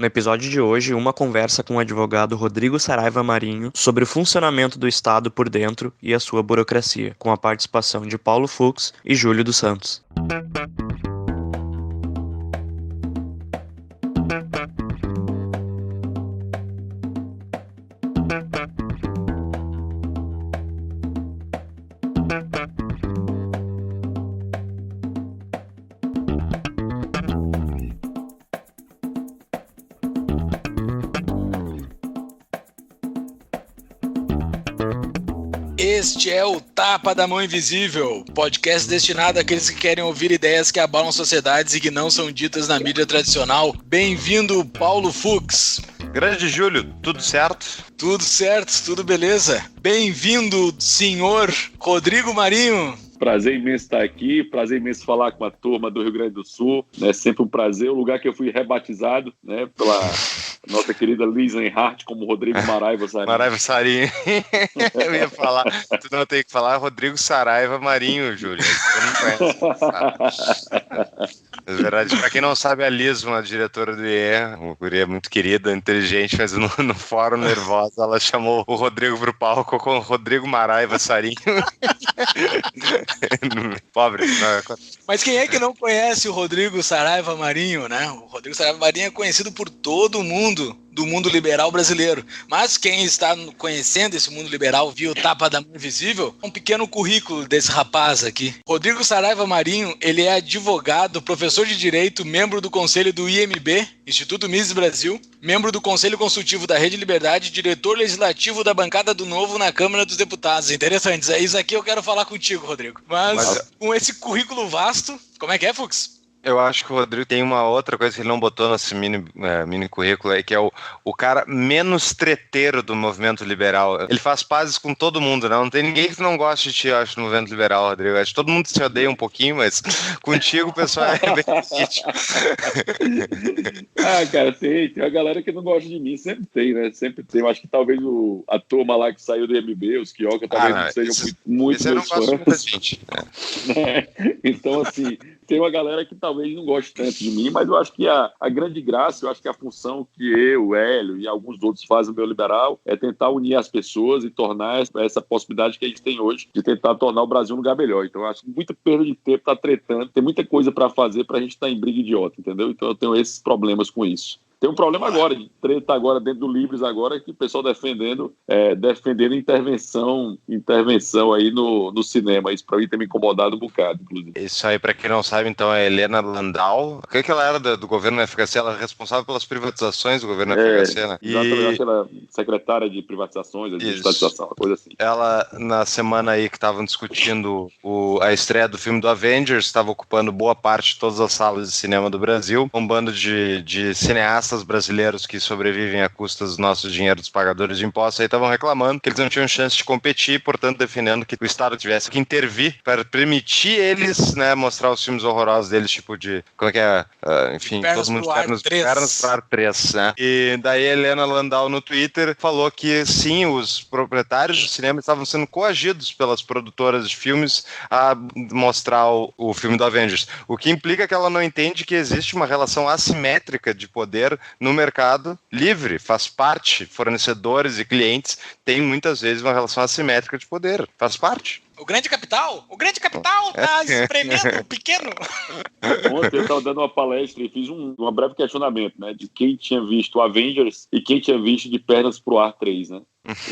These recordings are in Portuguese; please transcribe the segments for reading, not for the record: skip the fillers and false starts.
No episódio de hoje, uma conversa com o advogado Rodrigo Saraiva Marinho sobre o funcionamento do Estado por dentro e a sua burocracia, com a participação de Paulo Fux e Júlio dos Santos. Este é o Tapa da Mão Invisível, podcast destinado àqueles que querem ouvir ideias que abalam sociedades e que não são ditas na mídia tradicional. Bem-vindo, Paulo Fux. Grande Júlio, tudo certo? Tudo certo, tudo beleza. Bem-vindo, senhor Rodrigo Marinho. Prazer imenso estar aqui, prazer imenso falar com a turma do Rio Grande do Sul, né? Sempre um prazer, o lugar que eu fui rebatizado, né, pela nossa querida Liz Enhart como Rodrigo Maraiva Sarinho. Maraiva Sarinho. Eu ia falar, tu não tem que falar Rodrigo Saraiva Marinho, Júlio. Tu não conhece. Na verdade, pra quem não sabe, a Liz, uma diretora do IE, uma guria muito querida, inteligente, mas no fórum nervosa, ela chamou o Rodrigo pro palco com Rodrigo Maraiva Sarinho. Pobre. Mas quem é que não conhece o Rodrigo Saraiva Marinho, né? O Rodrigo Saraiva Marinho é conhecido por todo mundo do mundo liberal brasileiro. Mas quem está conhecendo esse mundo liberal via o Tapa da Mão Invisível, um pequeno currículo desse rapaz aqui. Rodrigo Saraiva Marinho, ele é advogado, professor de Direito, membro do Conselho do IMB, Instituto Mises Brasil, membro do Conselho Consultivo da Rede Liberdade, diretor legislativo da bancada do Novo na Câmara dos Deputados. Interessante, é isso aqui eu quero falar contigo, Rodrigo. Mas com esse currículo vasto, como é que é, Fux? Eu acho que o Rodrigo tem uma outra coisa que ele não botou nesse mini currículo aí, que é o cara menos treteiro do movimento liberal. Ele faz pazes com todo mundo, né? Não tem ninguém que não goste de ti, eu acho, no movimento liberal, Rodrigo. Acho que todo mundo se odeia um pouquinho, mas contigo o pessoal é bem crítico. Cara, tem a galera que não gosta de mim, sempre tem, né? Sempre tem. Eu acho que talvez a turma lá que saiu do MB, os Quioca, talvez não sejam muito meus fãs. Não muita gente. Né? Então, assim, tem uma galera que talvez não goste tanto de mim, mas eu acho que a grande graça, eu acho que a função que eu, o Hélio e alguns outros fazem no meio liberal é tentar unir as pessoas e tornar essa possibilidade que a gente tem hoje de tentar tornar o Brasil um lugar melhor. Então eu acho que muita perda de tempo tá tretando, tem muita coisa para fazer pra gente estar em briga idiota, entendeu? Então eu tenho esses problemas com isso. Tem um problema agora, de treta agora dentro do Livres agora, que o pessoal defendendo intervenção aí no cinema. Isso pra mim tem me incomodado um bocado, inclusive. Isso aí, pra quem não sabe, então, é Helena Landau. O que ela era do governo FHC? Ela é responsável pelas privatizações do governo FHC, né? Exatamente, eu acho que ela é secretária de privatizações, de estatização, uma coisa assim. Ela, na semana aí que estavam discutindo a estreia do filme do Avengers, estava ocupando boa parte de todas as salas de cinema do Brasil. Um bando de cineastas brasileiros que sobrevivem à custa dos nossos dinheiros dos pagadores de impostos aí estavam reclamando que eles não tinham chance de competir, portanto defendendo que o Estado tivesse que intervir para permitir eles, né, mostrar os filmes horrorosos deles, tipo de, como é que é, enfim, Pernas todo mundo Pernas pro Ar 3, né? E daí a Helena Landau no Twitter falou que sim, os proprietários do cinema estavam sendo coagidos pelas produtoras de filmes a mostrar o filme do Avengers, o que implica que ela não entende que existe uma relação assimétrica de poder no mercado livre, faz parte, fornecedores e clientes têm muitas vezes uma relação assimétrica de poder, faz parte. O grande capital tá espremendo o pequeno. Ontem eu estava dando uma palestra e fiz um breve questionamento, né, de quem tinha visto Avengers e quem tinha visto De Pernas pro Ar 3, né?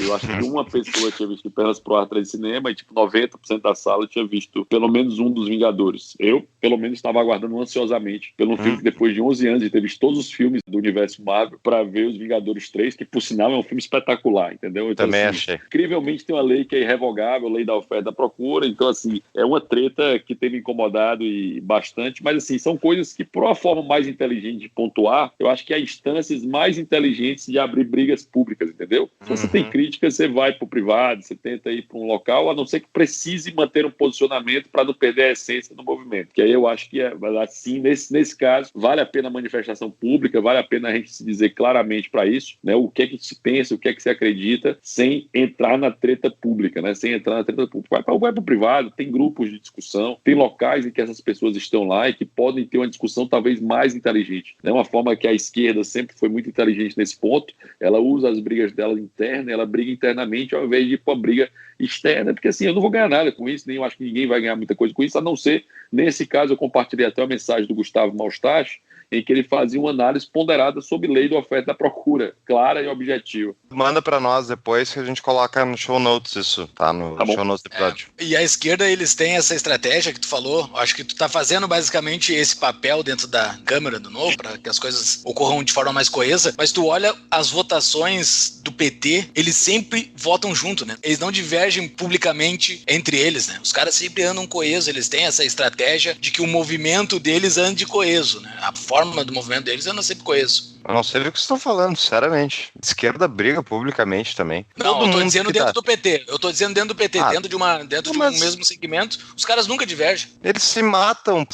Eu acho que uma pessoa tinha visto De Pernas pro Ar 3 de cinema e tipo 90% da sala tinha visto pelo menos um dos Vingadores. Eu, pelo menos, estava aguardando ansiosamente pelo filme que depois de 11 anos de ter visto todos os filmes do universo Marvel para ver os Vingadores 3, que por sinal é um filme espetacular, entendeu? Então, também assim, achei. Incrivelmente tem uma lei que é irrevogável, a lei da oferta e da procura, então assim, é uma treta que tem me incomodado e bastante, mas assim, são coisas que por uma forma mais inteligente de pontuar, eu acho que há instâncias mais inteligentes de abrir brigas públicas, entendeu? Se você tem tem crítica, você vai para o privado, você tenta ir para um local, a não ser que precise manter um posicionamento para não perder a essência do movimento. Que aí eu acho que, assim, nesse caso, vale a pena a manifestação pública, vale a pena a gente se dizer claramente para isso, né, o que é que se pensa, o que é que se acredita, sem entrar na treta pública, né, sem entrar na treta pública. Vai para o privado, tem grupos de discussão, tem locais em que essas pessoas estão lá e que podem ter uma discussão talvez mais inteligente. É uma forma que a esquerda sempre foi muito inteligente nesse ponto, ela usa as brigas dela internas, ela briga internamente ao invés de ir para uma briga externa, porque assim, eu não vou ganhar nada com isso, nem eu acho que ninguém vai ganhar muita coisa com isso, a não ser, nesse caso, eu compartilhei até uma mensagem do Gustavo Malstache, em que ele fazia uma análise ponderada sobre lei da oferta e da procura, clara e objetiva. Manda para nós depois que a gente coloca no show notes isso, tá? No show notes do episódio. E a esquerda, eles têm essa estratégia que tu falou, acho que tu tá fazendo basicamente esse papel dentro da Câmara do Novo, para que as coisas ocorram de forma mais coesa, mas tu olha as votações do PT, eles sempre votam junto, né? Eles não divergem publicamente entre eles, né? Os caras sempre andam coeso, eles têm essa estratégia de que o movimento deles ande coeso, né? A forma do movimento deles anda sempre coeso. Eu não sei do que vocês estão falando, sinceramente. Esquerda briga publicamente também. Não, eu tô dizendo dentro do PT. Eu tô dizendo dentro do PT, dentro de um mesmo segmento, os caras nunca divergem. Eles se matam.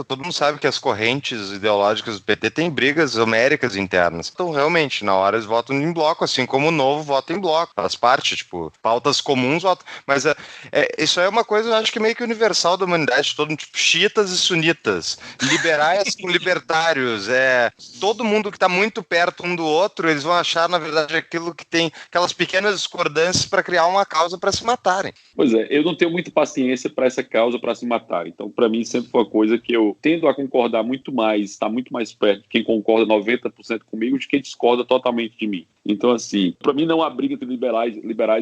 Todo mundo sabe que as correntes ideológicas do PT têm brigas homéricas internas. Então, realmente, na hora eles votam em bloco, assim como o Novo vota em bloco. Faz parte, tipo, pautas comuns votam. Mas isso é uma coisa, eu acho que meio que universal da humanidade, todo tipo, xiitas e sunitas, liberais com libertários, todo mundo que tá muito perto um do outro, eles vão achar, na verdade, aquilo que tem aquelas pequenas discordâncias para criar uma causa para se matarem. Pois é, eu não tenho muita paciência para essa causa, para se matar. Então, para mim, sempre foi uma coisa que eu tendo a concordar muito mais, estar muito mais perto de quem concorda 90% comigo, de quem discorda totalmente de mim. Então, assim, para mim não há briga entre liberais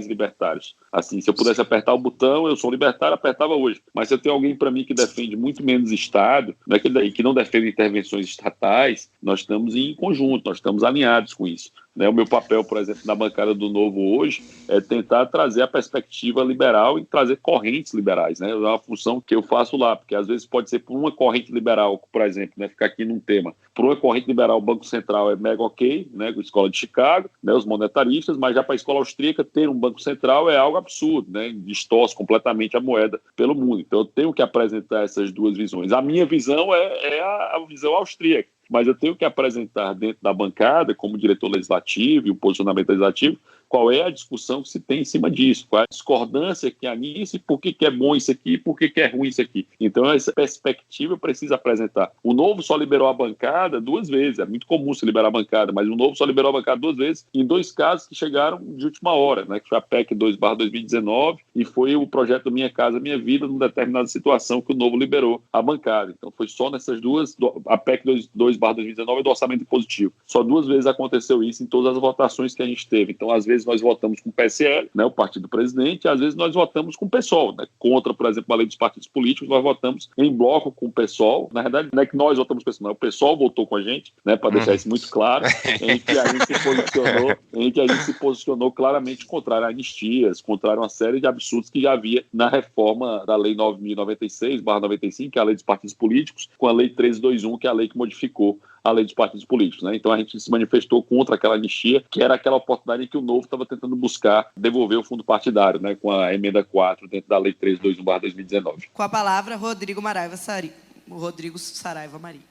e libertários. Assim, se eu pudesse apertar o botão, eu sou libertário, apertava hoje. Mas se eu tenho alguém para mim que defende muito menos Estado, daquele daí que não defende intervenções estatais, nós estamos em conjunto, nós estamos alinhados com isso. O meu papel, por exemplo, na bancada do Novo hoje é tentar trazer a perspectiva liberal e trazer correntes liberais, né? É uma função que eu faço lá, porque às vezes pode ser por uma corrente liberal, por exemplo, ficar aqui num tema. Por uma corrente liberal, o Banco Central é mega ok, com a Escola de Chicago, os monetaristas, mas já para a escola austríaca ter um Banco Central é algo absurdo, distorce completamente a moeda pelo mundo. Então eu tenho que apresentar essas duas visões. A minha visão é a visão austríaca, mas eu tenho que apresentar dentro da bancada, como diretor legislativo e o posicionamento legislativo, qual é a discussão que se tem em cima disso, qual é a discordância que há nisso e por que é bom isso aqui e por que é ruim isso aqui. Então, essa perspectiva eu preciso apresentar. O Novo só liberou a bancada 2 vezes, é muito comum se liberar a bancada, mas o Novo só liberou a bancada 2 vezes em 2 casos que chegaram de última hora, que foi a PEC 2/2019 e foi o projeto Minha Casa Minha Vida, numa determinada situação que o Novo liberou a bancada. Então, foi só nessas duas, a PEC 2/2019 e do orçamento positivo. Só 2 vezes aconteceu isso em todas as votações que a gente teve. Então, às vezes, nós votamos com o PSL, o partido do presidente, e às vezes nós votamos com o PSOL. Contra, por exemplo, a lei dos partidos políticos, nós votamos em bloco com o PSOL. Na verdade, não é que nós votamos com o PSOL, o PSOL votou com a gente, para deixar isso muito claro, em que a gente se posicionou claramente contrário a anistias, contrário a uma série de absurdos que já havia na reforma da lei 9.096/95, que é a lei dos partidos políticos, com a lei 1321, que é a lei que modificou a lei dos partidos políticos. Então a gente se manifestou contra aquela anistia, que era aquela oportunidade em que o Novo estava tentando buscar devolver o fundo partidário, com a emenda 4 dentro da lei 1321/2019. Com a palavra, Rodrigo Saraiva Marinho.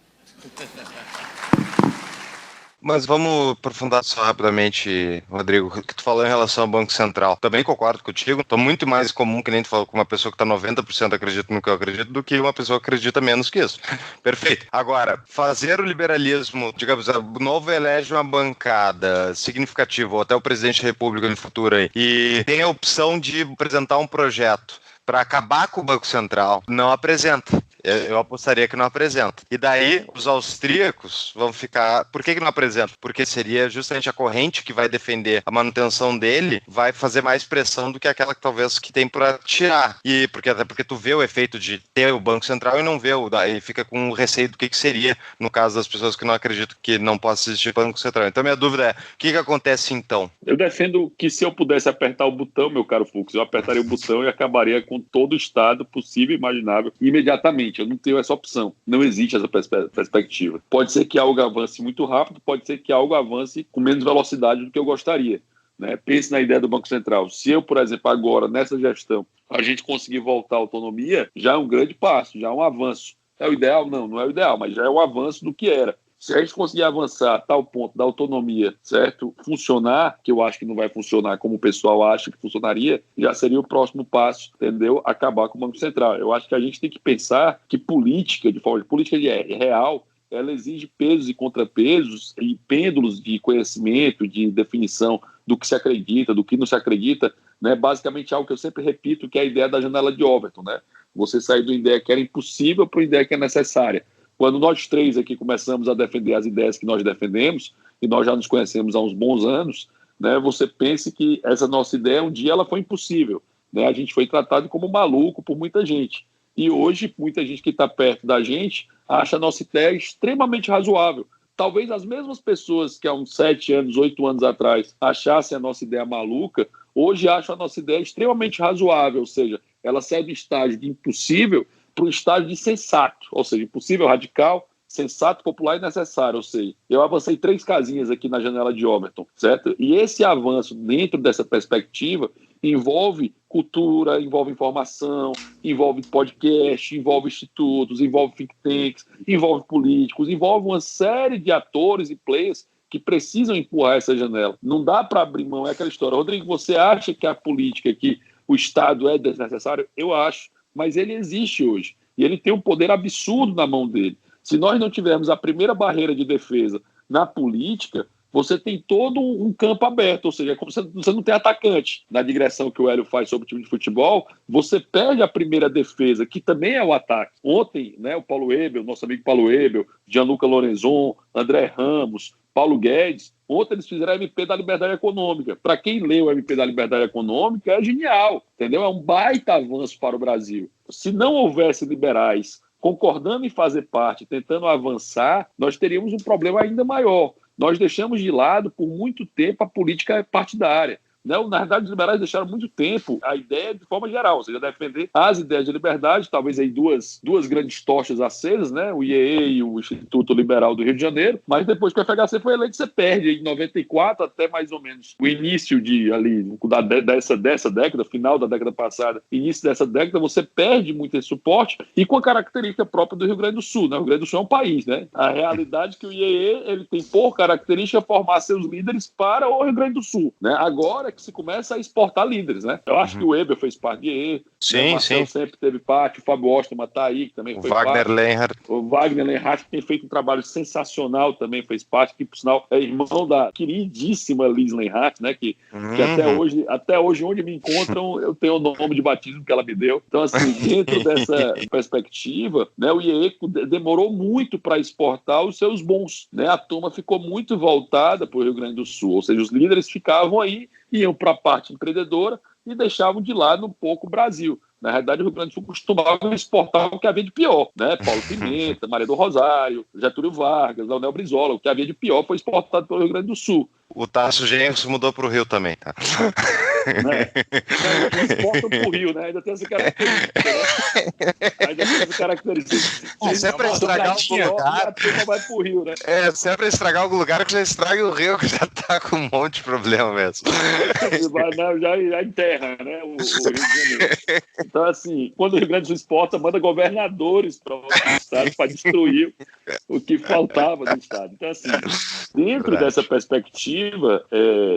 Mas vamos aprofundar só rapidamente, Rodrigo, o que tu falou em relação ao Banco Central. Também concordo contigo, tô muito mais comum, que nem tu falou, com uma pessoa que tá 90% acredita no que eu acredito, do que uma pessoa que acredita menos que isso. Perfeito. Agora, fazer o liberalismo, digamos, o Novo elege uma bancada significativa, ou até o presidente da República no futuro aí, e tem a opção de apresentar um projeto para acabar com o Banco Central, não apresenta. Eu apostaria que não apresenta. E daí, os austríacos vão ficar... Por que não apresenta? Porque seria justamente a corrente que vai defender a manutenção dele, vai fazer mais pressão do que aquela que talvez que tem para tirar. E até porque tu vê o efeito de ter o Banco Central e não vê e fica com o receio do que seria, no caso das pessoas que não acreditam que não possa existir Banco Central. Então, minha dúvida é, o que acontece então? Eu defendo que se eu pudesse apertar o botão, meu caro Fux, eu apertaria o botão e acabaria com todo o Estado possível e imaginável imediatamente. Eu não tenho essa opção. Não existe essa perspectiva. Pode ser que algo avance muito rápido, pode ser que algo avance com menos velocidade do que eu gostaria. né? Pense na ideia do Banco Central. Se eu, por exemplo, agora, nessa gestão, a gente conseguir voltar à autonomia, já é um grande passo, já é um avanço. É o ideal? Não, não é o ideal, mas já é um avanço do que era. Se a gente conseguir avançar a tal ponto da autonomia, certo? Funcionar, que eu acho que não vai funcionar como o pessoal acha que funcionaria, já seria o próximo passo, entendeu? Acabar com o Banco Central. Eu acho que a gente tem que pensar que política, de forma política real, ela exige pesos e contrapesos e pêndulos de conhecimento, de definição do que se acredita, do que não se acredita, né? Basicamente algo que eu sempre repito, que é a ideia da janela de Overton, né? Você sair de uma ideia que era impossível para uma ideia que é necessária. Quando nós três aqui começamos a defender as ideias que nós defendemos, e nós já nos conhecemos há uns bons anos, né, você pense que essa nossa ideia, um dia ela foi impossível. Né? A gente foi tratado como maluco por muita gente. E hoje, muita gente que está perto da gente acha a nossa ideia extremamente razoável. Talvez as mesmas pessoas que há uns 7 anos, 8 anos atrás achassem a nossa ideia maluca, hoje acham a nossa ideia extremamente razoável, ou seja, ela sai do estágio de impossível para o estágio de sensato, ou seja, impossível, radical, sensato, popular e necessário. Ou seja, eu avancei 3 casinhas aqui na janela de Overton, certo? E esse avanço dentro dessa perspectiva envolve cultura, envolve informação, envolve podcast, envolve institutos, envolve think tanks, envolve políticos, envolve uma série de atores e players que precisam empurrar essa janela. Não dá para abrir mão, é aquela história. Rodrigo, você acha que a política, que o Estado é desnecessário? Eu acho. Mas ele existe hoje, e ele tem um poder absurdo na mão dele. Se nós não tivermos a primeira barreira de defesa na política, você tem todo um campo aberto, ou seja, como você não tem atacante na digressão que o Hélio faz sobre o time de futebol, você perde a primeira defesa, que também é o ataque. Ontem, né, o Paulo Ebel, nosso amigo Paulo Ebel, Gianluca Lorenzon, André Ramos, Paulo Guedes, ontem eles fizeram a MP da Liberdade Econômica. Para quem leu a MP da Liberdade Econômica, é genial, entendeu? É um baita avanço para o Brasil. Se não houvesse liberais concordando em fazer parte, tentando avançar, nós teríamos um problema ainda maior. Nós deixamos de lado, por muito tempo, a política partidária. Na verdade, os liberais deixaram muito tempo a ideia de forma geral, ou seja, defender as ideias de liberdade, talvez aí duas grandes tochas acesas, né? O IEE e o Instituto Liberal do Rio de Janeiro, mas depois que o FHC foi eleito, você perde em 94 até mais ou menos o início dessa década, final da década passada, início dessa década, você perde muito esse suporte e com a característica própria do Rio Grande do Sul, né? O Rio Grande do Sul é um país, né? A realidade é que o IEE, ele tem por característica formar seus líderes para o Rio Grande do Sul, né? Agora que se começa a exportar líderes, né? Eu acho que o Weber fez parte de IEE, sim, né? O Marcel sempre teve parte, o Fábio Ostman está aí, que também foi Wagner parte. Lenhardt. O Wagner Lenhardt, que tem feito um trabalho sensacional, também fez parte, que por sinal é irmão da queridíssima Liz Lenhardt, né? Que até hoje, onde me encontram, eu tenho o nome de batismo que ela me deu. Então, assim, dentro dessa perspectiva, né, o IEE demorou muito para exportar os seus bons, né? A turma ficou muito voltada para o Rio Grande do Sul, ou seja, os líderes ficavam aí, iam para a parte empreendedora e deixavam de lado um pouco o Brasil. Na realidade, o Rio Grande do Sul costumava exportar o que havia de pior, né? Paulo Pimenta, Maria do Rosário, Getúlio Vargas, Leonel Brizola, o que havia de pior foi exportado pelo Rio Grande do Sul. O Tasso Genros mudou para o Rio também, tá? Né? Exportam para o Rio, né? Ainda tem essa característica, né? Ainda tem essa característica. Se é para estragar o lugar, vai pro Rio, né? Se é para estragar algum lugar, que já estrague o Rio, que já tá com um monte de problema mesmo. Já enterra, né? O Rio de Janeiro. Então, assim, quando o Rio Grande do Sul exporta, manda governadores para o estado para destruir o que faltava no estado. Então, assim, dentro dessa perspectiva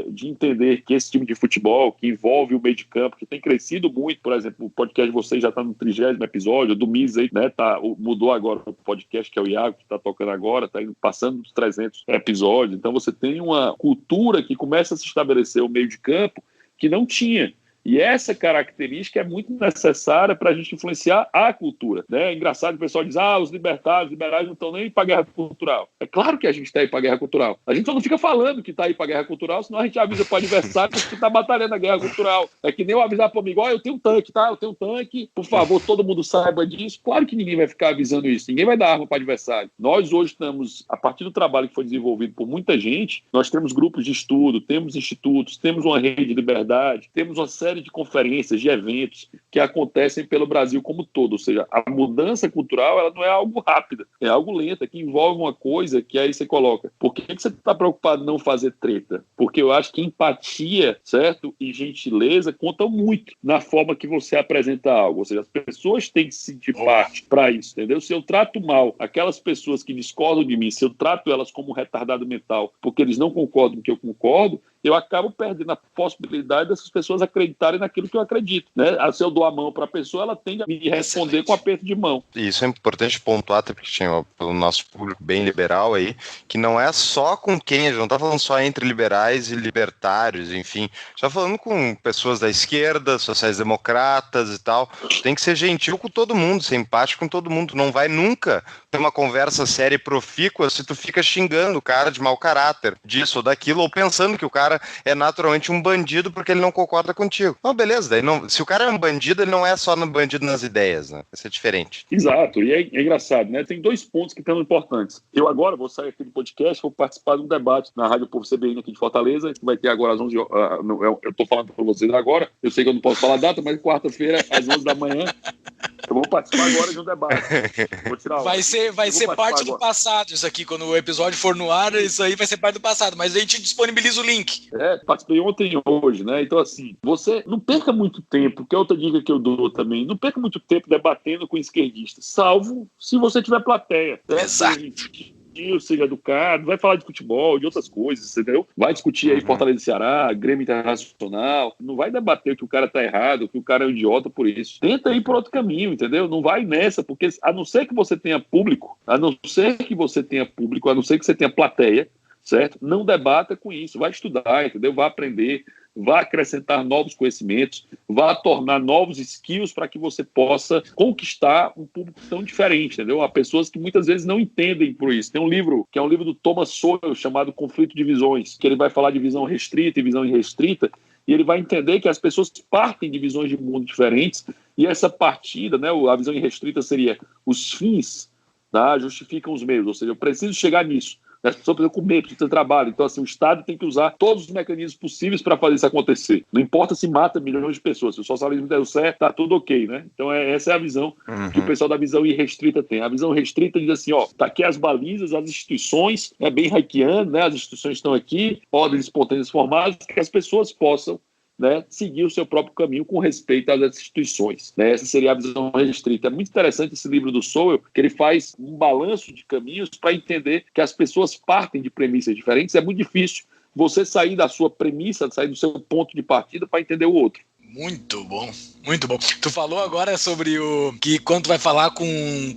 de entender que esse time de futebol, que envolve o meio de campo, que tem crescido muito, por exemplo, o podcast de vocês já está no 30º episódio, do Miz aí, né, mudou agora o podcast, que é o Iago, que está tocando agora, está passando dos 300 episódios, então você tem uma cultura que começa a se estabelecer o meio de campo que não tinha. E essa característica é muito necessária para a gente influenciar a cultura, né? É engraçado, o pessoal diz, os liberais não estão nem para a guerra cultural. É claro que a gente está aí para a guerra cultural. A gente só não fica falando que está aí para a guerra cultural, senão a gente avisa para o adversário que está batalhando a guerra cultural. É que nem eu avisar para o amigo, eu tenho um tanque, tá? Eu tenho um tanque, por favor, todo mundo saiba disso. Claro que ninguém vai ficar avisando isso, ninguém vai dar arma para o adversário. Nós hoje estamos, a partir do trabalho que foi desenvolvido por muita gente, nós temos grupos de estudo, temos institutos, temos uma rede de liberdade, temos uma série série de conferências, de eventos que acontecem pelo Brasil como um todo. Ou seja, a mudança cultural ela não é algo rápida, é algo lenta, que envolve uma coisa que aí você coloca. Por que você está preocupado em não fazer treta? Porque eu acho que empatia, certo? E gentileza contam muito na forma que você apresenta algo. Ou seja, as pessoas têm que se sentir parte para isso, entendeu? Se eu trato mal aquelas pessoas que discordam de mim, se eu trato elas como um retardado mental porque eles não concordam com o que eu concordo, eu acabo perdendo a possibilidade dessas pessoas acreditarem naquilo que eu acredito, né? Se eu dou a mão para a pessoa, ela tende a me responder com aperto de mão. E isso é importante pontuar, até porque tinha pelo nosso público bem liberal aí, que não é só com quem, a gente não está falando só entre liberais e libertários, enfim, está falando com pessoas da esquerda, sociais-democratas e tal. Tem que ser gentil com todo mundo, ser empático com todo mundo. Não vai nunca ter uma conversa séria e profícua se tu fica xingando o cara de mau caráter, disso ou daquilo, ou pensando que o cara é naturalmente um bandido porque ele não concorda contigo. Não, beleza, daí não, se o cara é um bandido, ele não é só um bandido nas ideias, né? Vai ser diferente. Exato, e é engraçado, né? Tem 2 pontos que são importantes. Eu agora vou sair aqui do podcast, vou participar de um debate na Rádio Povo CBN aqui de Fortaleza, que vai ter agora às 11 horas. Eu estou falando para vocês agora, eu sei que eu não posso falar a data, mas quarta-feira, às 11 da manhã, eu vou participar agora de um debate. Vou tirar vai ser parte agora do passado isso aqui, quando o episódio for no ar, isso aí vai ser parte do passado, mas a gente disponibiliza o link. Participei ontem e hoje, né? Então, assim, você não perca muito tempo, que é outra dica que eu dou também, não perca muito tempo debatendo com esquerdistas, salvo se você tiver plateia. Exato. Seja educado, vai falar de futebol, de outras coisas, entendeu? Vai discutir aí Fortaleza e Ceará, Grêmio Internacional, não vai debater que o cara tá errado, que o cara é um idiota por isso. Tenta ir por outro caminho, entendeu? Não vai nessa, porque a não ser que você tenha público, a não ser que você tenha plateia, certo? Não debata com isso, vai estudar, entendeu? Vai aprender, vai acrescentar novos conhecimentos, vai tornar novos skills para que você possa conquistar um público tão diferente, entendeu? Há pessoas que muitas vezes não entendem por isso. Tem um livro, que é um livro do Thomas Sowell, chamado Conflito de Visões, que ele vai falar de visão restrita e visão irrestrita, e ele vai entender que as pessoas partem de visões de mundo diferentes, e essa partida, né, a visão irrestrita seria os fins, tá, justificam os meios, ou seja, eu preciso chegar nisso. As pessoas precisam comer, precisam trabalhar. Então, assim, o Estado tem que usar todos os mecanismos possíveis para fazer isso acontecer. Não importa se mata milhões de pessoas. Se o socialismo der certo, tá tudo ok, né? Então, essa é a visão que o pessoal da visão irrestrita tem. A visão restrita diz assim, ó, tá aqui as balizas, as instituições, é bem hackeando, né? As instituições estão aqui, ordens espontâneas formadas, que as pessoas possam, né, seguir o seu próprio caminho com respeito às instituições, né? Essa seria a visão restrita. É muito interessante esse livro do Sowell, que ele faz um balanço de caminhos para entender que as pessoas partem de premissas diferentes. É muito difícil você sair da sua premissa, sair do seu ponto de partida para entender o outro. Muito bom, muito bom. Tu falou agora sobre que quando tu vai falar com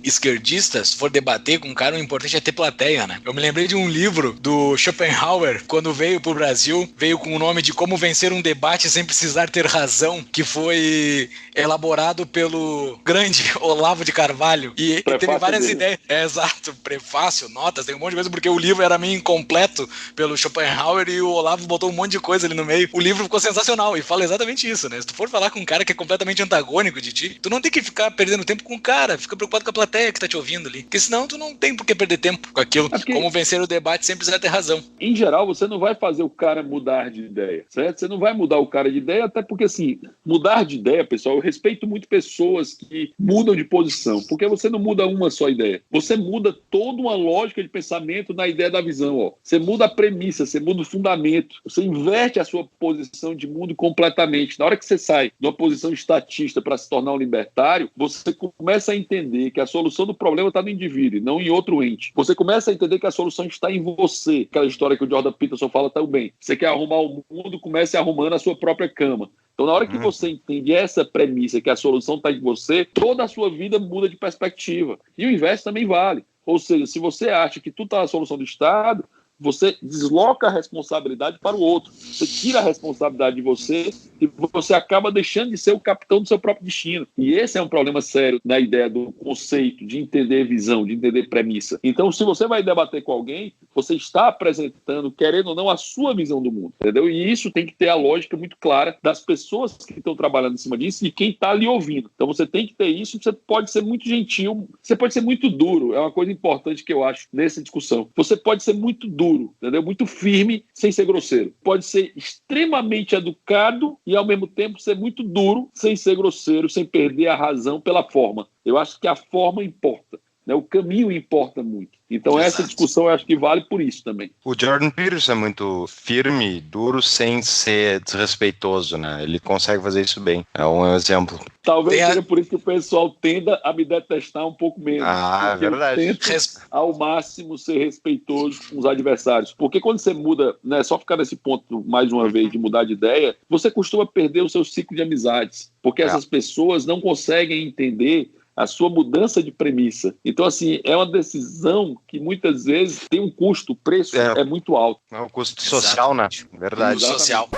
esquerdistas, for debater com um cara, o importante é ter plateia, né? Eu me lembrei de um livro do Schopenhauer, quando veio pro Brasil, veio com o nome de Como Vencer um Debate Sem Precisar Ter Razão, que foi elaborado pelo grande Olavo de Carvalho. E teve várias ideias. Exato, prefácio, notas, tem um monte de coisa, porque o livro era meio incompleto pelo Schopenhauer e o Olavo botou um monte de coisa ali no meio. O livro ficou sensacional e fala exatamente isso, né? Se tu for falar com um cara que é completamente antagônico de ti, tu não tem que ficar perdendo tempo com o cara, fica preocupado com a plateia que tá te ouvindo ali, porque senão tu não tem por que perder tempo com aquilo. Como vencer o debate sem precisar ter razão. Em geral, você não vai fazer o cara mudar de ideia, certo? Você não vai mudar o cara de ideia, até porque, assim, mudar de ideia, pessoal, eu respeito muito pessoas que mudam de posição, porque você não muda uma só ideia, você muda toda uma lógica de pensamento na ideia da visão, ó. Você muda a premissa, você muda o fundamento, você inverte a sua posição de mundo completamente. Na hora que você sai de uma posição estatista para se tornar um libertário, você começa a entender que a solução do problema está no indivíduo, não em outro ente. Você começa a entender que a solução está em você. Aquela história que o Jordan Peterson fala tão bem. Você quer arrumar o mundo, comece arrumando a sua própria cama. Então, na hora que você entende essa premissa, que a solução está em você, toda a sua vida muda de perspectiva. E o inverso também vale. Ou seja, se você acha que tudo está na solução do Estado, você desloca a responsabilidade para o outro. Você tira a responsabilidade de você e você acaba deixando de ser o capitão do seu próprio destino. E esse é um problema sério na ideia do conceito, de entender visão, de entender premissa. Então, se você vai debater com alguém, você está apresentando, querendo ou não, a sua visão do mundo, entendeu? E isso tem que ter a lógica muito clara das pessoas que estão trabalhando em cima disso e quem está ali ouvindo. Então, você tem que ter isso. Você pode ser muito gentil, você pode ser muito duro. É uma coisa importante que eu acho nessa discussão. Você pode ser muito duro, duro, entendeu? Muito firme, sem ser grosseiro. Pode ser extremamente educado e, ao mesmo tempo, ser muito duro, sem ser grosseiro, sem perder a razão pela forma. Eu acho que a forma importa, né? O caminho importa muito. Então, essa discussão eu acho que vale por isso também. O Jordan Peterson é muito firme, duro, sem ser desrespeitoso, né? Ele consegue fazer isso bem. É um exemplo. Talvez seja por isso que o pessoal tenda a me detestar um pouco menos. Ah, é verdade. Eu tento, ao máximo, ser respeitoso com os adversários. Porque quando você muda, né, só ficar nesse ponto mais uma vez de mudar de ideia, você costuma perder o seu ciclo de amizades. Porque essas pessoas não conseguem entender a sua mudança de premissa. Então, assim, é uma decisão que muitas vezes tem um custo, o preço é muito alto. É um custo social, né? Verdade. Social.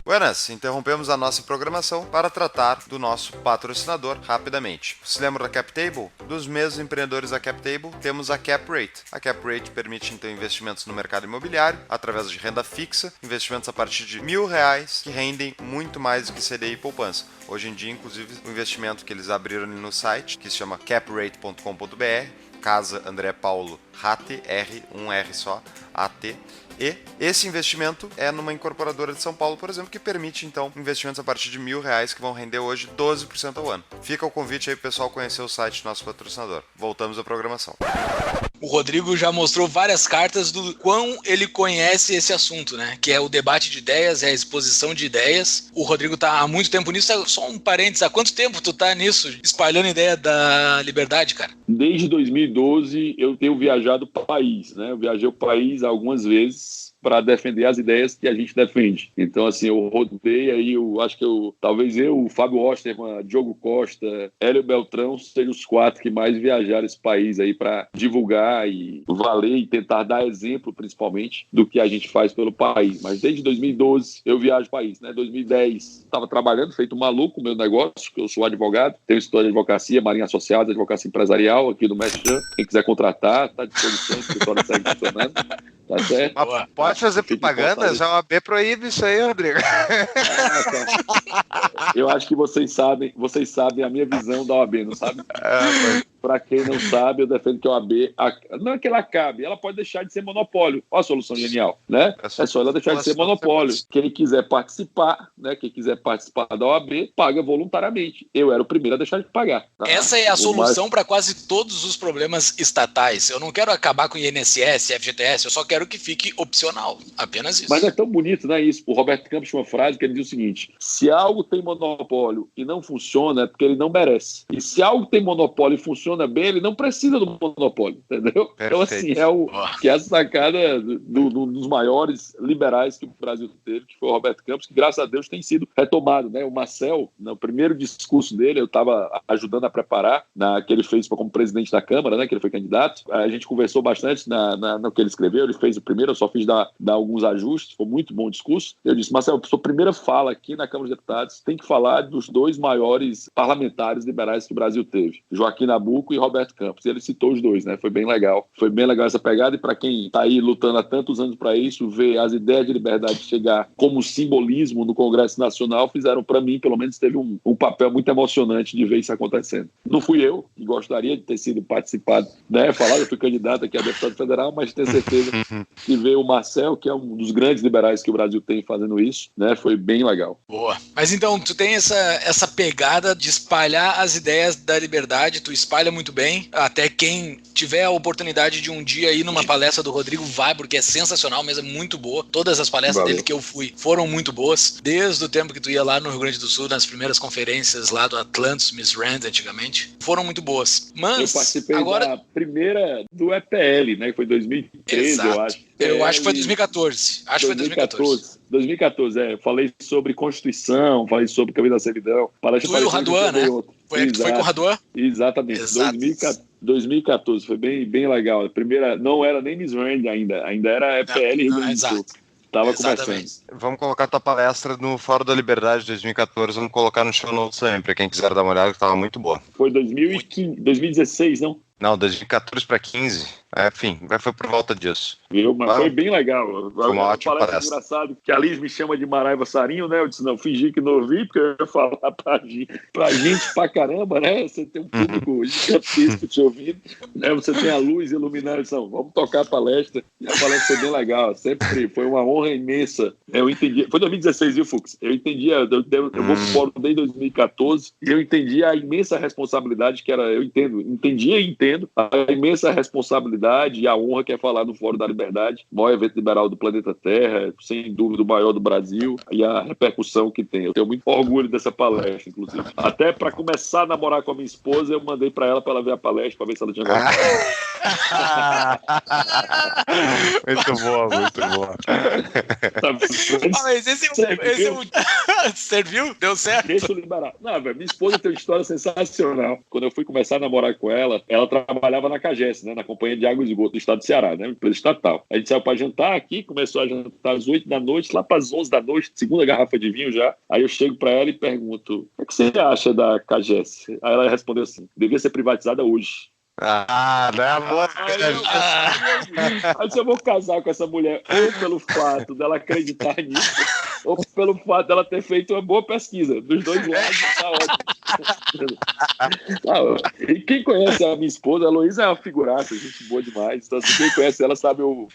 Buenas, interrompemos a nossa programação para tratar do nosso patrocinador rapidamente. Você lembra da CapTable? Dos mesmos empreendedores da CapTable, temos a CapRate. A CapRate permite, então, investimentos no mercado imobiliário, através de renda fixa, investimentos a partir de R$1.000, que rendem muito mais do que CDI e poupança. Hoje em dia, inclusive, o investimento que eles abriram no site, que se chama caprate.com.br, Casa André Paulo Rate, R, só, AT. E esse investimento é numa incorporadora de São Paulo, por exemplo, que permite, então, investimentos a partir de R$1.000 que vão render hoje 12% ao ano. Fica o convite aí pro pessoal conhecer o site do nosso patrocinador. Voltamos à programação. O Rodrigo já mostrou várias cartas do quão ele conhece esse assunto, né? Que é o debate de ideias, é a exposição de ideias. O Rodrigo tá há muito tempo nisso. Só um parênteses, há quanto tempo tu tá nisso, espalhando a ideia da liberdade, cara? Desde 2012 eu tenho viajado o país, né? Eu viajei o país algumas vezes para defender as ideias que a gente defende. Então, assim, eu rodei aí, talvez o Fábio Osterman, Diogo Costa, Hélio Beltrão sejam os 4 que mais viajaram esse país aí para divulgar e valer e tentar dar exemplo, principalmente, do que a gente faz pelo país. Mas desde 2012 eu viajo o país, né? 2010 estava trabalhando, feito maluco o meu negócio, que eu sou advogado, tenho história de advocacia, Marinha Associada, advocacia empresarial aqui do Mechan. Quem quiser contratar, está à disposição, o escritório segue funcionando. Tá certo? Pode fazer propaganda? Já a OAB proíbe isso aí, Rodrigo. Eu acho que vocês sabem a minha visão da OAB, não sabe? Para quem não sabe, eu defendo que a OAB, não é que ela acabe, ela pode deixar de ser monopólio. Olha a solução genial, né? É só ela deixar de ser monopólio. Quem quiser participar, né? Quem quiser participar da OAB, paga voluntariamente. Eu era o primeiro a deixar de pagar. Tá? Essa é a solução para quase todos os problemas estatais. Eu não quero acabar com o INSS, FGTS, eu só quero que fique opcional. Apenas isso. Mas é tão bonito, né? Isso. O Roberto Campos tinha uma frase que ele diz o seguinte: se algo tem monopólio e não funciona, é porque ele não merece. E se algo tem monopólio e funciona bem, ele não precisa do monopólio, entendeu? Perfeito. Então, assim, que é a sacada dos maiores liberais que o Brasil teve, que foi o Roberto Campos, que, graças a Deus, tem sido retomado, né? O Marcel, no primeiro discurso dele, eu estava ajudando a preparar, que ele fez como presidente da Câmara, né? Que ele foi candidato. A gente conversou bastante no que ele escreveu, ele fez o primeiro, eu só fiz dar alguns ajustes, foi muito bom o discurso. Eu disse: Marcel, sua primeira fala aqui na Câmara dos Deputados tem que falar dos 2 maiores parlamentares liberais que o Brasil teve, Joaquim Nabuco e Roberto Campos. E ele citou os 2, né? Foi bem legal essa pegada, e para quem está aí lutando há tantos anos para isso, ver as ideias de liberdade chegar como simbolismo no Congresso Nacional, fizeram, para mim, pelo menos, teve um papel muito emocionante de ver isso acontecendo. Não fui eu, que gostaria de ter sido participado, né? Eu fui candidato aqui a deputado federal, mas tenho certeza que ver o Marcel, que é um dos grandes liberais que o Brasil tem fazendo isso, né? Foi bem legal. Boa. Mas então, tu tem essa pegada de espalhar as ideias da liberdade, tu espalha muito bem, até quem tiver a oportunidade de um dia ir numa palestra do Rodrigo, vai, porque é sensacional mesmo, é muito boa. Todas as palestras dele que eu fui foram muito boas, desde o tempo que tu ia lá no Rio Grande do Sul, nas primeiras conferências lá do Atlantis, Miss Rand, antigamente, foram muito boas. Mas eu participei da primeira do EPL, né? Que foi 2013, exato. Eu acho. Eu acho que foi 2014. Foi 2014, Falei sobre Constituição, falei sobre Caminho da Servidão. Tu e o Raduan, né? Foi com o Raduan? Exatamente. 2014, foi bem legal. A primeira, não era nem Miss Rand ainda era EPL Rio Grande do Sul. Tava começando. Vamos colocar tua palestra no Fórum da Liberdade 2014, vamos colocar no show notes também, pra quem quiser dar uma olhada, que tava muito boa. Foi 2016, não? Não, 2014 para 15. Enfim, foi por volta disso. Viu? Mas foi bem legal. Foi uma ótima palestra. Engraçado que a Liz me chama de Maraiva Sarinho, né? Eu disse, não, fingi que não ouvi, porque eu ia falar pra gente pra caramba, né? Você tem um público gigantesco te ouvindo, né? Você tem a luz iluminando, então, vamos tocar a palestra. E a palestra foi bem legal, sempre foi uma honra imensa. Eu entendi, foi 2016, viu, Fux? Eu entendi, eu vou pro fórum desde 2014, e eu entendi a imensa responsabilidade que era, entendi e entendo a imensa responsabilidade e a honra que é falar no Fórum da Liberdade, o maior evento liberal do planeta Terra, sem dúvida o maior do Brasil, e a repercussão que tem. Eu tenho muito orgulho dessa palestra, inclusive. Até para começar a namorar com a minha esposa, eu mandei para ela ver a palestra, para ver se ela tinha gostado. Muito boa. Mas esse é um... Serviu? Deu certo? Deixa eu liberar. Não, velho, minha esposa tem uma história sensacional. Quando eu fui começar a namorar com ela trabalhava na CAGES, né, na Companhia de Água e Esgoto do Estado do Ceará, né, empresa estatal. A gente saiu para jantar aqui, começou a jantar às 8 da noite, lá para as 11 da noite, segunda garrafa de vinho já. Aí eu chego para ela e pergunto, o que você acha da CAGES? Aí ela respondeu assim, devia ser privatizada hoje. Não é amor. Aí eu vou casar com essa mulher ou pelo fato dela acreditar nisso, ou pelo fato dela ter feito uma boa pesquisa. Dos dois lados, tá ótimo. E quem conhece a minha esposa, a Heloísa é uma figuraça, gente boa demais. Então, assim, quem conhece ela sabe o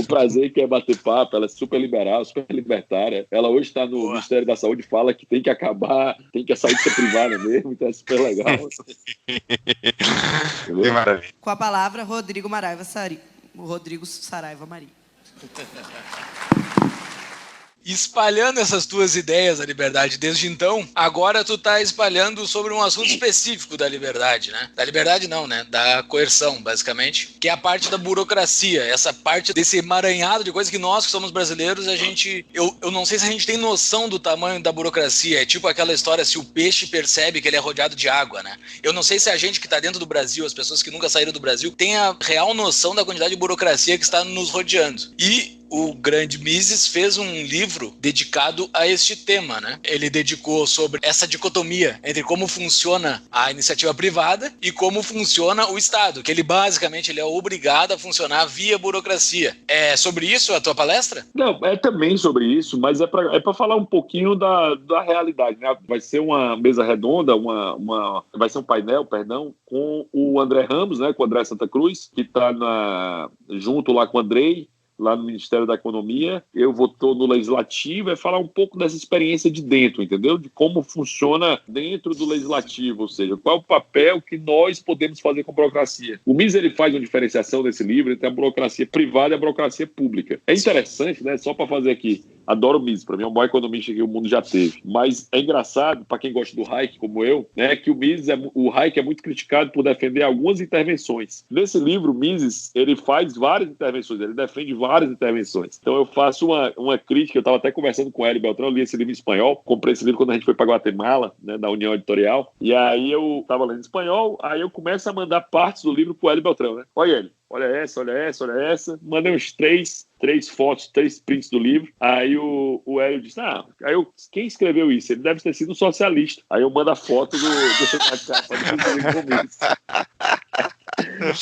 prazer que é bater papo. Ela é super liberal, super libertária. Ela hoje está no Ministério da Saúde, fala que tem que acabar, tem que a saúde ser privada mesmo, então é super legal. Que maravilha. Com a palavra, Rodrigo Saraiva Marinho. Espalhando essas tuas ideias da liberdade desde então, agora tu tá espalhando sobre um assunto específico da liberdade, né? Da liberdade não, né? Da coerção, basicamente, que é a parte da burocracia, essa parte desse emaranhado de coisas que nós que somos brasileiros, eu não sei se a gente tem noção do tamanho da burocracia, é tipo aquela história se o peixe percebe que ele é rodeado de água, né? Eu não sei se a gente que tá dentro do Brasil, as pessoas que nunca saíram do Brasil, tem a real noção da quantidade de burocracia que está nos rodeando. E o grande Mises fez um livro dedicado a este tema, né? Ele dedicou sobre essa dicotomia entre como funciona a iniciativa privada e como funciona o Estado, que ele basicamente é obrigado a funcionar via burocracia. É sobre isso a tua palestra? Não, é também sobre isso, mas é para falar um pouquinho da realidade, né? Vai ser uma mesa redonda, vai ser um painel, com o André Ramos, né? Com o André Santa Cruz, que está junto lá com o Andrei, lá no Ministério da Economia. Eu estou no Legislativo, falar um pouco dessa experiência de dentro, entendeu? De como funciona dentro do Legislativo, ou seja, qual é o papel que nós podemos fazer com a burocracia. O Mises, ele faz uma diferenciação nesse livro entre a burocracia privada e a burocracia pública. É interessante, né? Só para fazer aqui. Adoro o Mises, para mim é o maior economista que o mundo já teve. Mas é engraçado, para quem gosta do Hayek, como eu, né, que o Hayek é muito criticado por defender algumas intervenções. Nesse livro, o Mises, ele faz várias intervenções, ele defende várias intervenções. Então eu faço uma crítica, eu estava até conversando com o Hélio Beltrão, eu li esse livro em espanhol, comprei esse livro quando a gente foi para Guatemala, né, da União Editorial, e aí eu estava lendo em espanhol, aí eu começo a mandar partes do livro pro Hélio Beltrão, né? Olha ele. Olha essa. Mandei uns três fotos, 3 prints do livro. Aí o Hélio disse, quem escreveu isso? Ele deve ter sido um socialista. Aí eu mando a foto da capa do livro.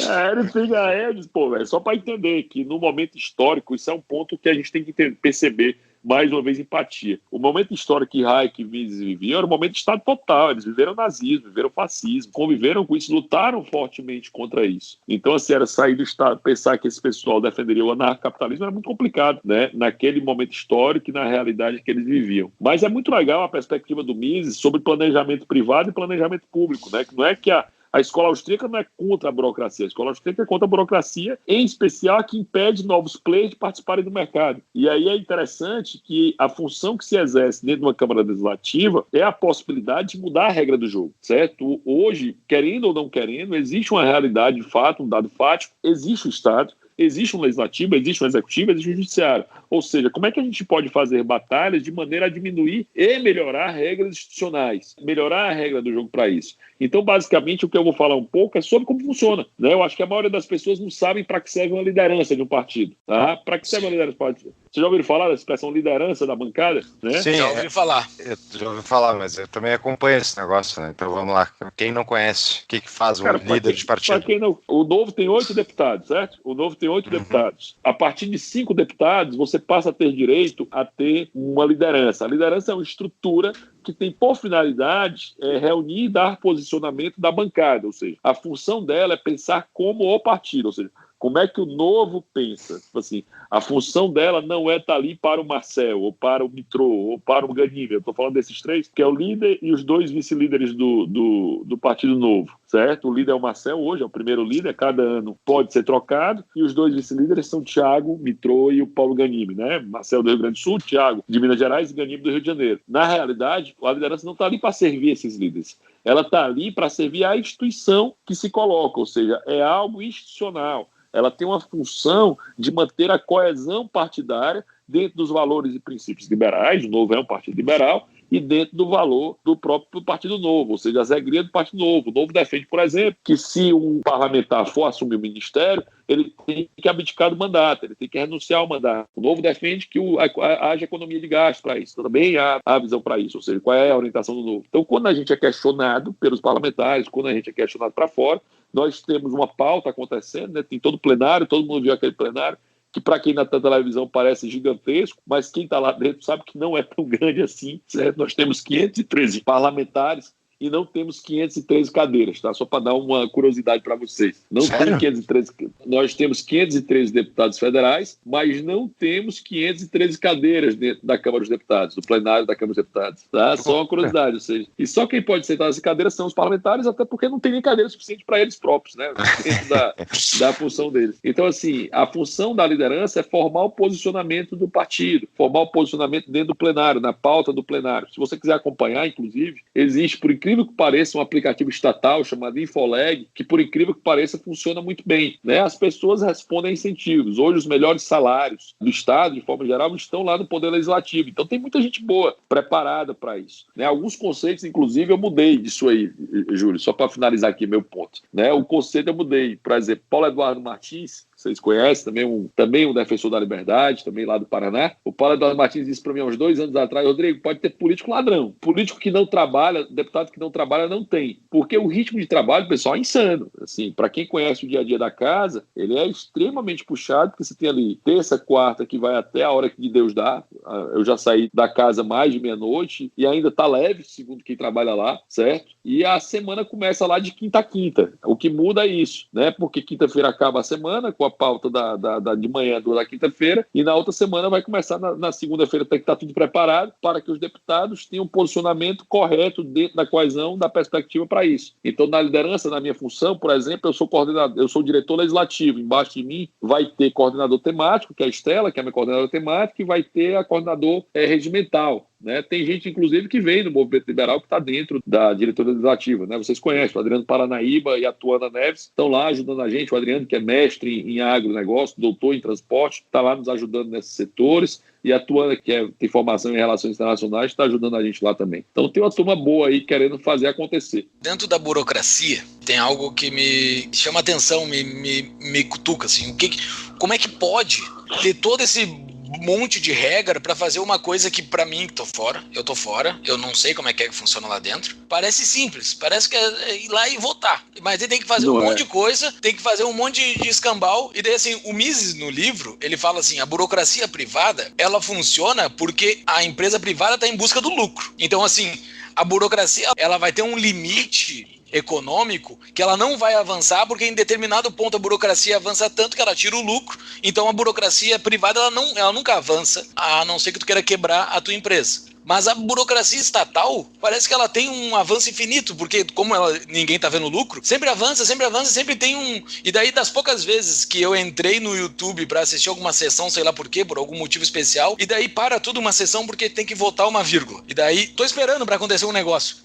Aí ele fica, eu disse, velho, só para entender que no momento histórico, isso é um ponto que a gente tem que perceber. Mais uma vez, empatia. O momento histórico que Hayek e Mises viviam era um momento de Estado total. Eles viveram nazismo, viveram fascismo, conviveram com isso, lutaram fortemente contra isso. Então, assim, era sair do Estado, pensar que esse pessoal defenderia o anarcocapitalismo era muito complicado, né? Naquele momento histórico e na realidade que eles viviam. Mas é muito legal a perspectiva do Mises sobre planejamento privado e planejamento público, né? Que não é que a escola austríaca não é contra a burocracia, a escola austríaca é contra a burocracia, em especial a que impede novos players de participarem do mercado. E aí é interessante que a função que se exerce dentro de uma Câmara Legislativa é a possibilidade de mudar a regra do jogo, certo? Hoje, querendo ou não querendo, existe uma realidade de fato, um dado fático, existe o Estado, existe um legislativo, existe um executivo, existe um judiciário. Ou seja, como é que a gente pode fazer batalhas de maneira a diminuir e melhorar regras institucionais, melhorar a regra do jogo para isso? Então, basicamente, o que eu vou falar um pouco é sobre como funciona, né? Eu acho que a maioria das pessoas não sabem para que serve uma liderança de um partido, tá? Para que serve uma liderança de um partido? Vocês já ouviram falar da expressão liderança da bancada? Né? Sim, Já ouvi falar. Eu já ouvi falar, mas eu também acompanho esse negócio, né? Então vamos lá. Quem não conhece, o que faz um líder de partido? O Novo tem 8 deputados, certo? O Novo tem 8 deputados. A partir de 5 deputados, você passa a ter direito a ter uma liderança. A liderança é uma estrutura que tem por finalidade reunir e dar posicionamento da bancada, ou seja, a função dela é pensar como o partido, ou seja, como é que o Novo pensa? Tipo assim, a função dela não é estar ali para o Marcel, ou para o Mitrô, ou para o Ganime. Eu estou falando desses 3, que é o líder e os 2 vice-líderes do Partido Novo, certo? O líder é o Marcel, hoje é o primeiro líder, cada ano pode ser trocado, e os 2 vice-líderes são o Thiago Mitrô e o Paulo Ganime, né? Marcel do Rio Grande do Sul, Thiago de Minas Gerais e Ganime do Rio de Janeiro. Na realidade, a liderança não está ali para servir esses líderes. Ela está ali para servir a instituição que se coloca, ou seja, é algo institucional. Ela tem uma função de manter a coesão partidária dentro dos valores e princípios liberais. O Novo é um partido liberal, e dentro do valor do próprio Partido Novo, ou seja, as regras do Partido Novo. O Novo defende, por exemplo, que se um parlamentar for assumir o ministério, ele tem que abdicar do mandato, ele tem que renunciar ao mandato. O Novo defende que haja economia de gasto para isso, também há a visão para isso, ou seja, qual é a orientação do Novo. Então, quando a gente é questionado pelos parlamentares, quando a gente é questionado para fora, nós temos uma pauta acontecendo, né? Tem todo o plenário, todo mundo viu aquele plenário, que para quem na televisão parece gigantesco, mas quem está lá dentro sabe que não é tão grande assim, certo? Nós temos 513 parlamentares e não temos 513 cadeiras, tá? Só para dar uma curiosidade para vocês. Não tem 513, nós temos 513 deputados federais, mas não temos 513 cadeiras dentro da Câmara dos Deputados, do plenário da Câmara dos Deputados, tá? Só uma curiosidade, ou seja, e só quem pode sentar nessa cadeira são os parlamentares, até porque não tem nem cadeira suficiente para eles próprios, né? Dentro da função deles. Então, assim, a função da liderança é formar o posicionamento do partido, formar o posicionamento dentro do plenário, na pauta do plenário. Se você quiser acompanhar, inclusive, existe, por incrível que pareça, um aplicativo estatal chamado Infoleg, que, por incrível que pareça, funciona muito bem, né? As pessoas respondem a incentivos. Hoje, os melhores salários do Estado, de forma geral, estão lá no Poder Legislativo. Então, tem muita gente boa, preparada para isso, né? Alguns conceitos, inclusive, eu mudei disso aí, Júlio, só para finalizar aqui meu ponto, né? O conceito eu mudei. Por exemplo, Paulo Eduardo Martins, vocês conhecem, também um defensor da liberdade, também lá do Paraná. O Paulo Eduardo Martins disse para mim há uns 2 anos atrás: Rodrigo, pode ter político ladrão. Político que não trabalha, deputado que não trabalha, não tem. Porque o ritmo de trabalho, pessoal, é insano. Assim, para quem conhece o dia a dia da casa, ele é extremamente puxado, porque você tem ali terça, quarta, que vai até a hora que Deus dá. Eu já saí da casa mais de meia-noite e ainda está leve, segundo quem trabalha lá, certo? E a semana começa lá de quinta a quinta. O que muda é isso, né? Porque quinta-feira acaba a semana, com a pauta de manhã da quinta-feira, e na outra semana vai começar na segunda-feira, tem que estar tudo preparado para que os deputados tenham um posicionamento correto dentro da coesão, da perspectiva para isso. Então, na liderança, na minha função, por exemplo, eu sou coordenador, eu sou diretor legislativo. Embaixo de mim vai ter coordenador temático, que é a Estela, que é a minha coordenadora temática, e vai ter a coordenador regimental. Né? Tem gente, inclusive, que vem do movimento liberal que está dentro da diretoria legislativa. Né? Vocês conhecem o Adriano Paranaíba e a Tuana Neves, estão lá ajudando a gente. O Adriano, que é mestre em agronegócio, doutor em transporte, está lá nos ajudando nesses setores. E a Tuana, que tem formação em relações internacionais, está ajudando a gente lá também. Então tem uma turma boa aí querendo fazer acontecer. Dentro da burocracia, tem algo que me chama atenção, me cutuca. Assim, como é que pode ter todo esse monte de regra pra fazer uma coisa que pra mim, eu tô fora, eu não sei como é que funciona lá dentro, parece simples, parece que é ir lá e votar, mas ele tem que fazer monte de coisa, tem que fazer um monte de escambau, e daí assim, o Mises no livro, ele fala assim, a burocracia privada, ela funciona porque a empresa privada tá em busca do lucro, então assim, a burocracia, ela vai ter um limite econômico que ela não vai avançar porque em determinado ponto a burocracia avança tanto que ela tira o lucro, então a burocracia privada ela nunca avança, a não ser que tu queira quebrar a tua empresa. Mas a burocracia estatal, parece que ela tem um avanço infinito, porque como ninguém tá vendo lucro, sempre avança, sempre tem um... E daí, das poucas vezes que eu entrei no YouTube pra assistir alguma sessão, sei lá por quê, por algum motivo especial, e daí para tudo uma sessão porque tem que votar uma vírgula. E daí, tô esperando pra acontecer um negócio.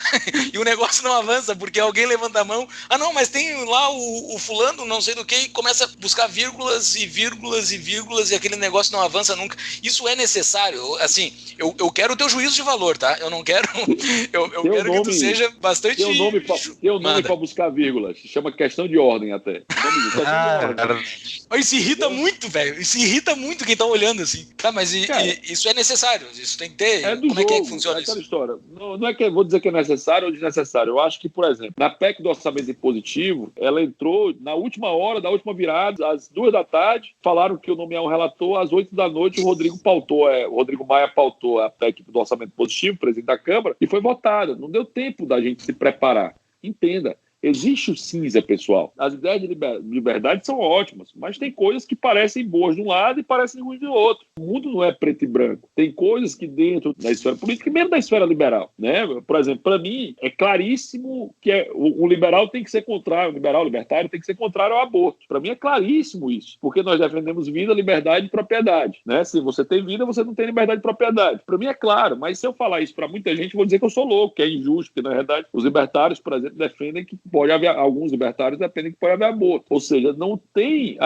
E o negócio não avança, porque alguém levanta a mão, não, mas tem lá o fulano, não sei do que, e começa a buscar vírgulas e vírgulas e vírgulas, e aquele negócio não avança nunca. Isso é necessário, assim, eu quero o teu juízo juízo de valor, tá? Eu não quero... Eu quero que tu seja bastante... Tem um nome pra buscar vírgulas. Se chama questão de ordem até. Questão de ordem. Isso irrita muito, velho. Isso irrita muito quem tá olhando assim. Tá, mas isso é necessário. Isso tem que ter... Como é que funciona isso? História. Não é que eu vou dizer que é necessário ou desnecessário. Eu acho que, por exemplo, na PEC do orçamento impositivo, ela entrou na última hora da última virada, às 2 da tarde, falaram que eu nomear um relator, às 8 da noite o Rodrigo Maia pautou a PEC do orçamento positivo, presidente da Câmara, e foi votada. Não deu tempo da gente se preparar. Entenda. Existe o cinza, pessoal. As ideias de liberdade são ótimas, mas tem coisas que parecem boas de um lado e parecem ruins do outro. O mundo não é preto e branco. Tem coisas que dentro da esfera política e mesmo da esfera liberal, né? Por exemplo, para mim, é claríssimo que o liberal tem que ser contrário, o libertário tem que ser contrário ao aborto. Para mim é claríssimo isso, porque nós defendemos vida, liberdade e propriedade, né? Se você tem vida, você não tem liberdade e propriedade. Para mim é claro, mas se eu falar isso para muita gente, eu vou dizer que eu sou louco, que é injusto, porque na verdade os libertários, por exemplo, defendem que pode haver, alguns libertários dependem que pode haver aborto. Ou seja, não tem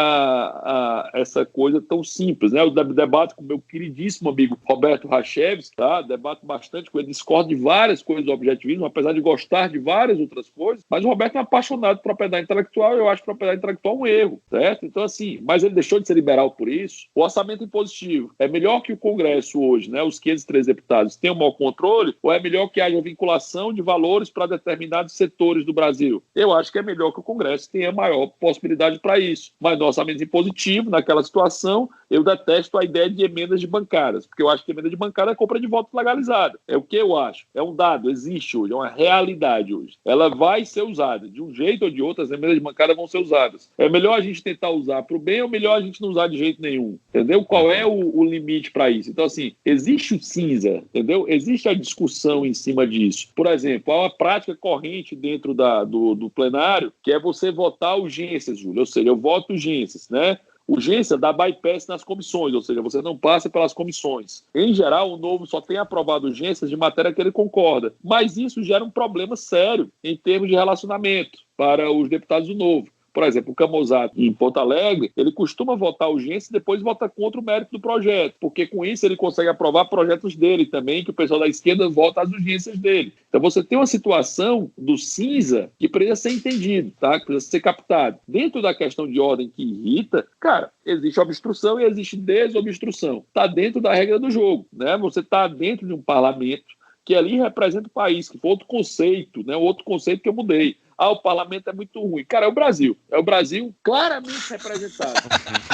essa coisa tão simples, né? Eu debato com o meu queridíssimo amigo Roberto Rachevski, tá? Debato bastante com ele, discordo de várias coisas do objetivismo, apesar de gostar de várias outras coisas, mas o Roberto é apaixonado por propriedade intelectual e eu acho propriedade intelectual um erro, certo? Então, assim, mas ele deixou de ser liberal por isso. O orçamento impositivo é melhor que o Congresso hoje, né? Os 503 deputados tenham um maior controle, ou é melhor que haja vinculação de valores para determinados setores do Brasil? Eu acho que é melhor que o Congresso tenha maior possibilidade para isso. Mas no orçamento impositivo, naquela situação, eu detesto a ideia de emendas de bancadas, porque eu acho que emenda de bancada é compra de voto legalizada. É o que eu acho. É um dado, existe hoje, é uma realidade hoje. Ela vai ser usada. De um jeito ou de outro, as emendas de bancada vão ser usadas. É melhor a gente tentar usar para o bem ou melhor a gente não usar de jeito nenhum? Entendeu? Qual é o limite para isso? Então, assim, existe o cinza, entendeu? Existe a discussão em cima disso. Por exemplo, há uma prática corrente dentro do plenário, que é você votar urgências, Júlio. Ou seja, eu voto urgências, né? Urgência dá bypass nas comissões, ou seja, você não passa pelas comissões. Em geral, o Novo só tem aprovado urgências de matéria que ele concorda. Mas isso gera um problema sério em termos de relacionamento para os deputados do Novo. Por exemplo, o Camozato, em Porto Alegre, ele costuma votar urgência e depois vota contra o mérito do projeto, porque com isso ele consegue aprovar projetos dele também, que o pessoal da esquerda vota as urgências dele. Então você tem uma situação do cinza que precisa ser entendido, tá? Que precisa ser captado. Dentro da questão de ordem que irrita, cara, existe obstrução e existe desobstrução. Está dentro da regra do jogo, né? Você está dentro de um parlamento que ali representa o país, que foi outro conceito, né? Outro conceito que eu mudei. O parlamento é muito ruim. Cara, é o Brasil. É o Brasil claramente representado.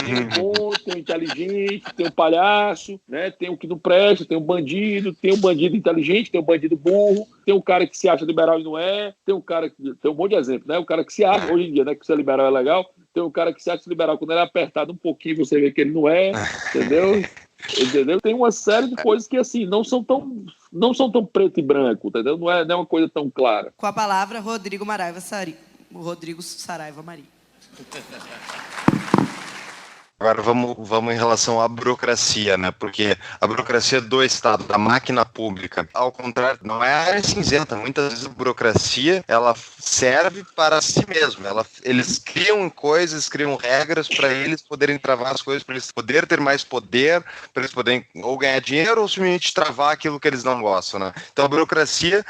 Tem um bom, tem um inteligente, tem um palhaço, né? Tem o que não presta, tem um bandido inteligente, tem um bandido burro, tem um cara que se acha liberal e não é, tem um cara que... Tem um monte de exemplo, né? O cara que se acha, hoje em dia, né? Que ser liberal é legal, tem um cara que se acha liberal, quando ele é apertado um pouquinho, você vê que ele não é, entendeu? Tem uma série de coisas que, assim, não são tão preto e branco, entendeu? Não é uma coisa tão clara. Com a palavra, Rodrigo Saraiva Marinho. Agora vamos em relação à burocracia, né? Porque a burocracia do Estado, da máquina pública, ao contrário, não é a área cinzenta. Muitas vezes a burocracia, ela serve para si mesma. Eles criam coisas, criam regras para eles poderem travar as coisas, para eles poderem ter mais poder, para eles poderem ou ganhar dinheiro ou simplesmente travar aquilo que eles não gostam, né? Então a burocracia,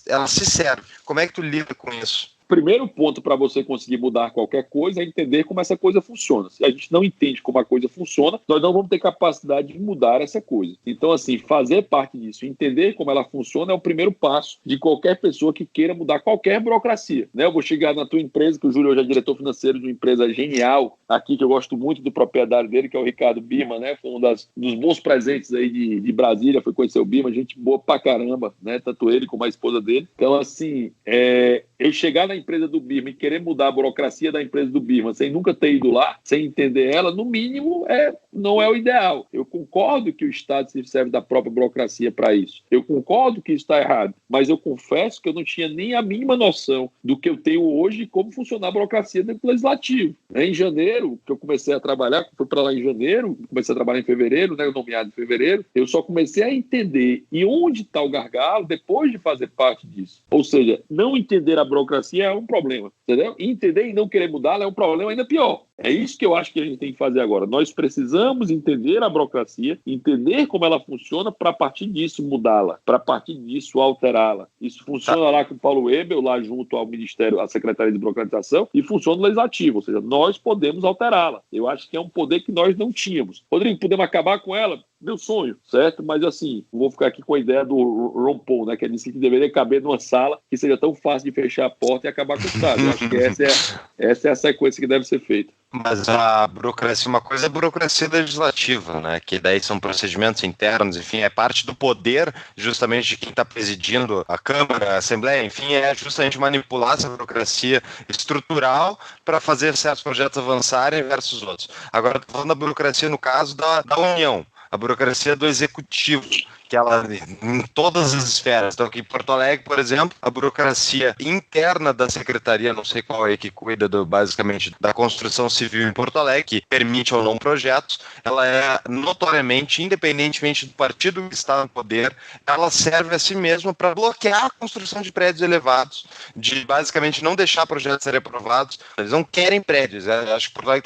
ela se serve. Como é que tu lida com isso? Primeiro ponto para você conseguir mudar qualquer coisa é entender como essa coisa funciona. Se a gente não entende como a coisa funciona, nós não vamos ter capacidade de mudar essa coisa. Então, assim, fazer parte disso, entender como ela funciona é o primeiro passo de qualquer pessoa que queira mudar qualquer burocracia, né? Eu vou chegar na tua empresa, que o Júlio hoje é diretor financeiro de uma empresa genial aqui, que eu gosto muito do proprietário dele, que é o Ricardo Birman, né? Foi um dos bons presentes aí de Brasília, foi conhecer o Birman, gente boa pra caramba, né? Tanto ele como a esposa dele. Então, assim, eu chegar na empresa do Birman e querer mudar a burocracia da empresa do Birman sem nunca ter ido lá, sem entender ela, no mínimo, não é o ideal. Eu concordo que o Estado se serve da própria burocracia para isso. Eu concordo que isso está errado, mas eu confesso que eu não tinha nem a mínima noção do que eu tenho hoje e como funciona a burocracia dentro do Legislativo. Em janeiro, que eu comecei a trabalhar, fui para lá em janeiro, comecei a trabalhar em fevereiro, né, nomeado em fevereiro, eu só comecei a entender e onde está o gargalo depois de fazer parte disso. Ou seja, não entender a burocracia é um problema, entendeu? Entender e não querer mudá-la é um problema ainda pior. É isso que eu acho que a gente tem que fazer agora. Nós precisamos entender a burocracia, entender como ela funciona para, a partir disso, mudá-la, para, a partir disso, alterá-la. Isso funciona lá com o Paulo Ebel, lá junto ao Ministério, à Secretaria de Burocratização, e funciona no Legislativo, ou seja, nós podemos alterá-la. Eu acho que é um poder que nós não tínhamos. Rodrigo, podemos acabar com ela? Meu sonho, certo? Mas assim, vou ficar aqui com a ideia do Ron Paul, né? Que ele disse que deveria caber numa sala que seja tão fácil de fechar a porta e acabar com o Estado. Eu acho que essa é a sequência que deve ser feita. Mas a burocracia, uma coisa é a burocracia legislativa, né? Que daí são procedimentos internos, enfim, é parte do poder justamente de quem está presidindo a Câmara, a Assembleia, enfim, é justamente manipular essa burocracia estrutural para fazer certos projetos avançarem versus outros. Agora, estou falando da burocracia no caso da União, a burocracia do Executivo, que ela em todas as esferas. Então, aqui em Porto Alegre, por exemplo, a burocracia interna da Secretaria, não sei qual é que cuida basicamente da construção civil em Porto Alegre, que permite ou não projetos, ela é notoriamente, independentemente do partido que está no poder, ela serve a si mesma para bloquear a construção de prédios elevados, de basicamente não deixar projetos serem aprovados. Eles não querem prédios. Eu acho que Porto Alegre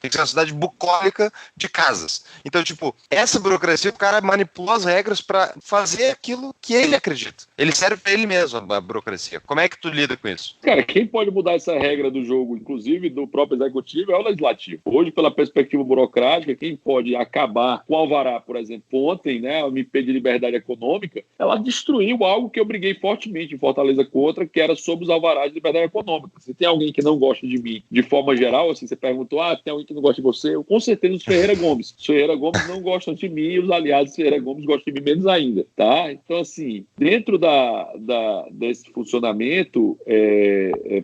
tem que ser uma cidade bucólica de casas. Então, tipo, essa burocracia, o cara manipula as regras para fazer aquilo que ele acredita. Ele serve para ele mesmo, a burocracia. Como é que tu lida com isso? Cara, quem pode mudar essa regra do jogo, inclusive do próprio executivo, é o legislativo. Hoje, pela perspectiva burocrática, quem pode acabar com o alvará, por exemplo, ontem, né, a MP de Liberdade Econômica, ela destruiu algo que eu briguei fortemente em Fortaleza contra, que era sobre os alvarás de liberdade econômica. Se tem alguém que não gosta de mim, de forma geral, assim, você perguntou, tem alguém que não gosta de você? Eu, com certeza, os Ferreira Gomes. Os Ferreira Gomes não gostam de mim e os aliados de Ferreira Gomes gostam de mim menos ainda, tá? Então, assim, dentro desse funcionamento,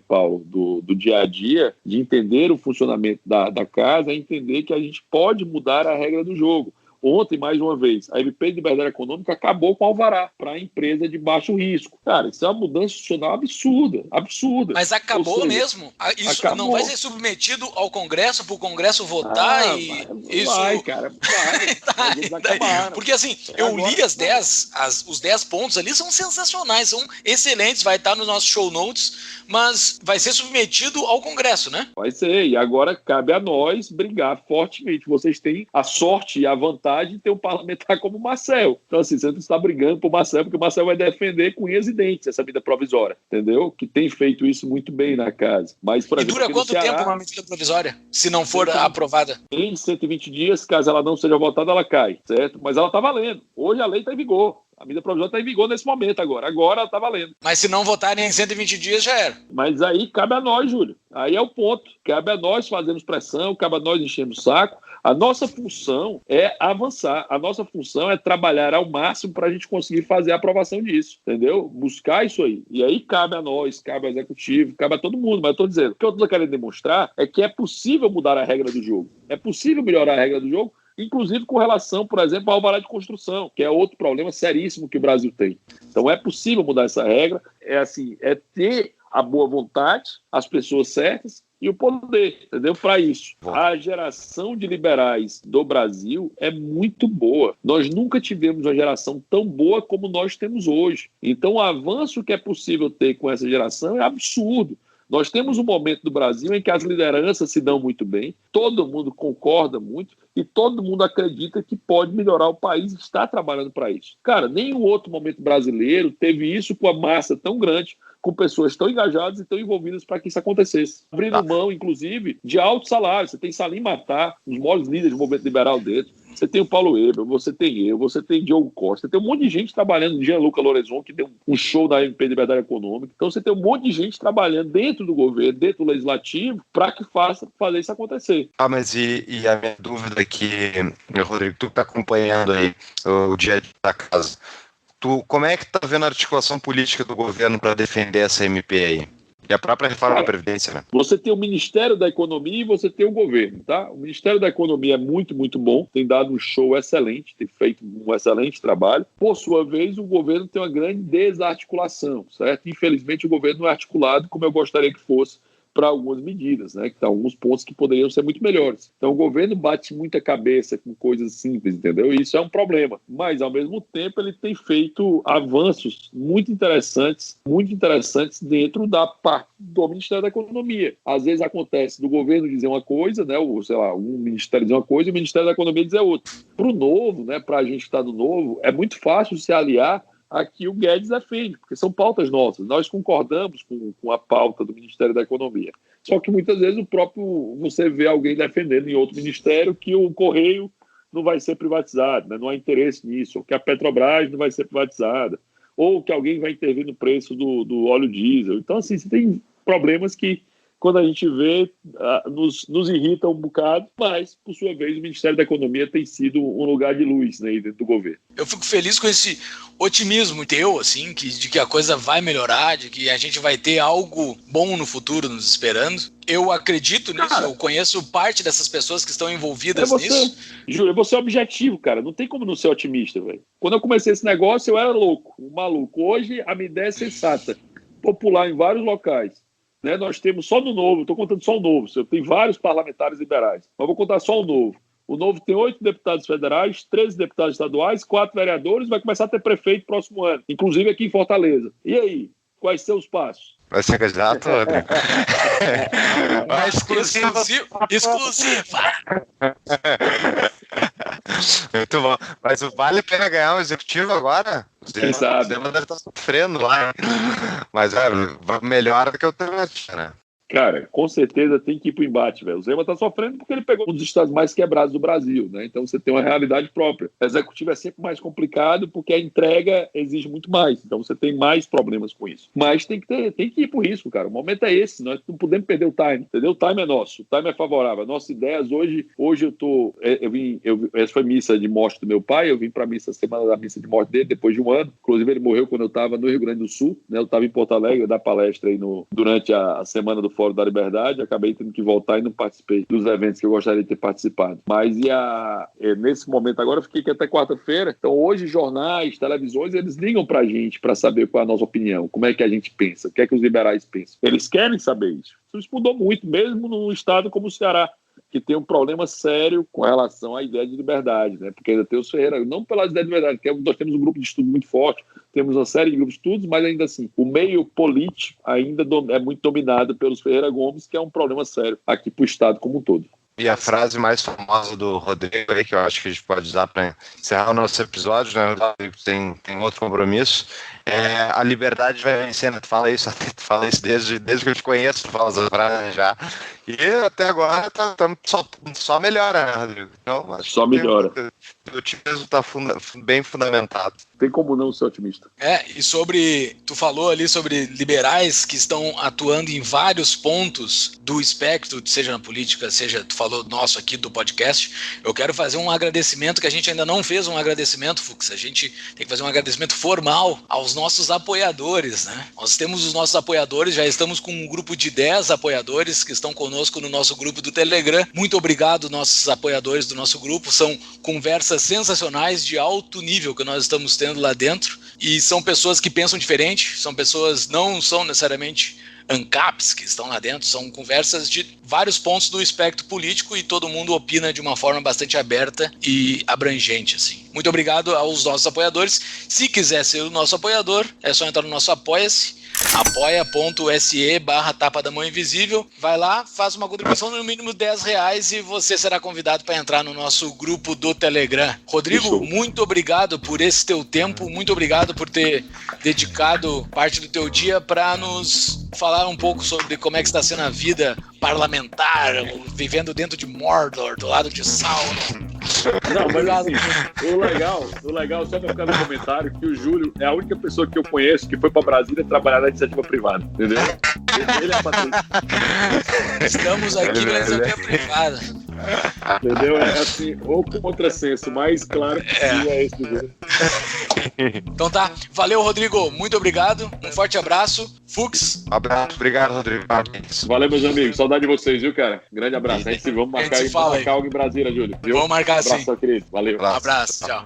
Paulo, do dia a dia, de entender o funcionamento da casa, é entender que a gente pode mudar a regra do jogo. Ontem, mais uma vez, a MP de Liberdade Econômica acabou com o alvará para a empresa de baixo risco. Cara, isso é uma mudança institucional absurda. Mas acabou mesmo? Isso acabou. Não vai ser submetido ao Congresso, para o Congresso votar vai, cara. Porque assim, eu li os 10 pontos ali, são sensacionais, são excelentes, vai estar nos nossos show notes, mas vai ser submetido ao Congresso, né? Vai ser, e agora cabe a nós brigar fortemente. Vocês têm a sorte e a vantagem de ter um parlamentar como o Marcel. Então, assim, você não está brigando por Marcel, porque o Marcel vai defender com unhas e dentes essa medida provisória, entendeu? Que tem feito isso muito bem na casa. Mas, por exemplo, dura quanto tempo uma medida provisória, se não for aprovada? Em 120 dias, caso ela não seja votada, ela cai, certo? Mas ela está valendo. Hoje a lei está em vigor. A medida provisória está em vigor nesse momento agora. Agora ela está valendo. Mas se não votarem em 120 dias, já era. Mas aí cabe a nós, Júlio. Aí é o ponto. Cabe a nós fazermos pressão, cabe a nós enchermos o saco. A nossa função é avançar. A nossa função é trabalhar ao máximo para a gente conseguir fazer a aprovação disso, entendeu? Buscar isso aí. E aí cabe a nós, cabe ao executivo, cabe a todo mundo. Mas eu estou dizendo, o que eu estou querendo demonstrar é que é possível mudar a regra do jogo. É possível melhorar a regra do jogo, inclusive com relação, por exemplo, ao alvará de construção, que é outro problema seríssimo que o Brasil tem. Então é possível mudar essa regra, é ter a boa vontade, as pessoas certas e o poder, entendeu? Para isso. A geração de liberais do Brasil é muito boa. Nós nunca tivemos uma geração tão boa como nós temos hoje. Então o avanço que é possível ter com essa geração é absurdo. Nós temos um momento do Brasil em que as lideranças se dão muito bem, todo mundo concorda muito e todo mundo acredita que pode melhorar o país e está trabalhando para isso. Cara, nenhum outro momento brasileiro teve isso com a massa tão grande, com pessoas tão engajadas e tão envolvidas para que isso acontecesse. Abrindo mão, inclusive, de altos salários. Você tem Salim Matar, os maiores líderes do movimento liberal dentro. Você tem o Paulo Ebel, você tem eu, você tem Diogo Costa, você tem um monte de gente trabalhando, Gianluca Lorenzon, que deu um show da MP de Liberdade Econômica. Então você tem um monte de gente trabalhando dentro do governo, dentro do legislativo, para que fazer isso acontecer. Mas e a minha dúvida aqui, Rodrigo, tu que está acompanhando aí o dia a dia da casa, como é que tá vendo a articulação política do governo para defender essa MP aí? E a própria reforma da Previdência, né? Você tem o Ministério da Economia e você tem o governo, tá? O Ministério da Economia é muito, muito bom, tem dado um show excelente, tem feito um excelente trabalho. Por sua vez, o governo tem uma grande desarticulação, certo? Infelizmente, o governo não é articulado como eu gostaria que fosse para algumas medidas, né? Que tem alguns pontos que poderiam ser muito melhores. Então o governo bate muita cabeça com coisas simples, entendeu? E isso é um problema. Mas, ao mesmo tempo, ele tem feito avanços muito interessantes dentro da parte do Ministério da Economia. Às vezes acontece do governo dizer uma coisa, né? Ou, sei lá, um ministério dizer uma coisa e o Ministério da Economia dizer outra. Para o novo, né? Para a gente que está no novo, é muito fácil se aliar a que o Guedes defende, porque são pautas nossas. Nós concordamos com a pauta do Ministério da Economia. Só que muitas vezes você vê alguém defendendo em outro ministério que o Correio não vai ser privatizado, né? Não há interesse nisso, ou que a Petrobras não vai ser privatizada, ou que alguém vai intervir no preço do óleo diesel. Então, assim, você tem problemas que, quando a gente vê, nos irrita um bocado, mas, por sua vez, o Ministério da Economia tem sido um lugar de luz, né, dentro do governo. Eu fico feliz com esse otimismo teu, assim, de que a coisa vai melhorar, de que a gente vai ter algo bom no futuro nos esperando. Eu acredito nisso, eu conheço parte dessas pessoas que estão envolvidas nisso. Júlio, eu vou ser objetivo, cara. Não tem como não ser otimista, velho. Quando eu comecei esse negócio, eu era louco, um maluco. Hoje, a minha ideia é sensata. Popular em vários locais. Né, nós temos só no Novo, estou contando só o Novo, eu tenho vários parlamentares liberais, mas vou contar só o Novo. O Novo tem 8 deputados federais, 13 deputados estaduais, 4 vereadores, vai começar a ter prefeito próximo ano, inclusive aqui em Fortaleza. E aí, quais são os passos? Vai ser candidato, Rodrigo? Exclusiva! Muito bom. Mas vale a pena ganhar um executivo agora? Quem sabe? O Zema deve estar sofrendo lá. Mas melhor do que o alternativa, né? Cara, com certeza tem que ir pro embate, velho. O Zema tá sofrendo porque ele pegou um dos estados mais quebrados do Brasil, né? Então você tem uma realidade própria. O executivo é sempre mais complicado porque a entrega exige muito mais. Então você tem mais problemas com isso. Mas tem que ir pro risco, cara. O momento é esse. Nós não podemos perder o time, entendeu? O time é nosso. O time é favorável. Nossas ideias hoje essa foi missa de morte do meu pai. Eu vim pra semana da missa de morte dele, depois de um ano. Inclusive ele morreu quando eu tava no Rio Grande do Sul, né? Eu tava em Porto Alegre, dar palestra aí durante a semana do Fórum da Liberdade, acabei tendo que voltar e não participei dos eventos que eu gostaria de ter participado. Mas nesse momento agora eu fiquei aqui até quarta-feira, então hoje jornais, televisões, eles ligam pra gente para saber qual é a nossa opinião, como é que a gente pensa, o que é que os liberais pensam. Eles querem saber isso. Isso mudou muito, mesmo num estado como o Ceará, que tem um problema sério com relação à ideia de liberdade, né? Porque ainda tem os Ferreira, não pela ideia de liberdade, porque nós temos um grupo de estudo muito forte, temos uma série de grupos de estudos, mas ainda assim, o meio político ainda é muito dominado pelos Ferreira Gomes, que é um problema sério aqui para o Estado como um todo. E a frase mais famosa do Rodrigo aí, que eu acho que a gente pode usar para encerrar o nosso episódio, né? O Rodrigo tem outro compromisso, a liberdade vai vencer, né? Tu fala isso desde que eu te conheço, tu fala essa frase já. E até agora só melhora, né, Rodrigo? Então, só melhora. O otimismo está bem fundamentado. Tem como não ser otimista. E tu falou ali sobre liberais que estão atuando em vários pontos do espectro, seja na política, seja, tu falou nosso aqui do podcast. Eu quero fazer um agradecimento que a gente ainda não fez um agradecimento, Fux. A gente tem que fazer um agradecimento formal aos nossos apoiadores, né? Nós temos os nossos apoiadores, já estamos com um grupo de 10 apoiadores que estão conosco no nosso grupo do Telegram. Muito obrigado, nossos apoiadores do nosso grupo. São conversas sensacionais de alto nível que nós estamos tendo lá dentro, e são pessoas que pensam diferente, não são necessariamente ANCAPs que estão lá dentro, são conversas de vários pontos do espectro político e todo mundo opina de uma forma bastante aberta e abrangente, assim. Muito obrigado aos nossos apoiadores. Se quiser ser o nosso apoiador, é só entrar no nosso Apoia-se, apoia.se/Tapa da Mão Invisível. Vai lá, faz uma contribuição no mínimo R$10 e você será convidado para entrar no nosso grupo do Telegram. Rodrigo, muito obrigado por esse teu tempo, muito obrigado por ter dedicado parte do teu dia para nos falar um pouco sobre como é que está sendo a vida parlamentar, vivendo dentro de Mordor, do lado de Sauron. Não, mas assim, o legal, só pra ficar no comentário, que o Júlio é a única pessoa que eu conheço que foi pra Brasília trabalhar na iniciativa privada, entendeu? Ele é patrício. Estamos aqui na iniciativa privada. Entendeu? É assim, ou com contrassenso, mais claro que é esse do Júlio. Então tá, valeu, Rodrigo, muito obrigado, um forte abraço. Fux. Abraço, obrigado, Rodrigo. Valeu, meus amigos, saudade de vocês, viu, cara? Grande abraço. Vamos marcar algo em Brasília, Júlio. Viu? Vamos marcar sim. Abraço, querido. Valeu. Abraço, tchau.